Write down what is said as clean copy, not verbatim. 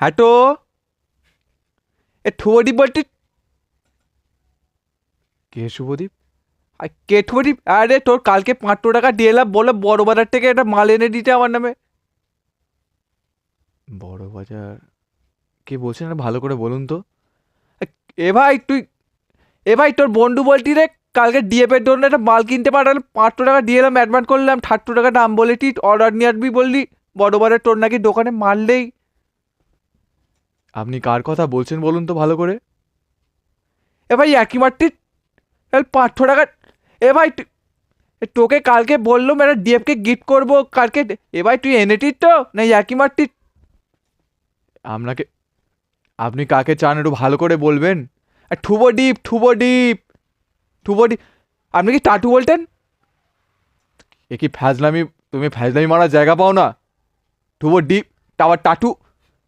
হ্যাটো এ শুভদীপ বলছি। কে শুভদীপ? কে শুভদীপ? আরে তোর কালকে 500 টাকা দিয়ে এলাম, বলে বড় বাজার থেকে একটা মাল এনে দিতে আমার নামে। বড় বাজার? কে বলছেন ভালো করে বলুন তো। এ ভাই তুই, এ ভাই তোর বন্ধু বলতি রে কালকে ডিএপের জন্য একটা মাল কিনতে পাঠালে, 500 টাকা দিয়ে এলাম, অ্যাডভান্স করলাম, 68 টাকা দাম বলেছি, অর্ডার নিয়ে আসবি বললি। বড় বাজার তোর নাকি দোকানে মারলেই। আপনি কার কথা বলছেন বলুন তো ভালো করে। এ ভাই একই মারতি 500 টাকা। এ ভাই তোকে কালকে বললাম একটা ডিএফকে গিফট করবো কালকে। এ ভাই তুই এনেছিস তো না একই মারতিস? আপনাকে, আপনি কাকে চান একটু ভালো করে বলবেন। ঠুবো ডিপ ঠুবো ডিপ। আপনি কি টাটু বলতেন? এ কি ফ্যাজলামি? তুমি ফ্যাজলামি মারার জায়গা পাও না। ঠুবো ডিপ আবার টাটু।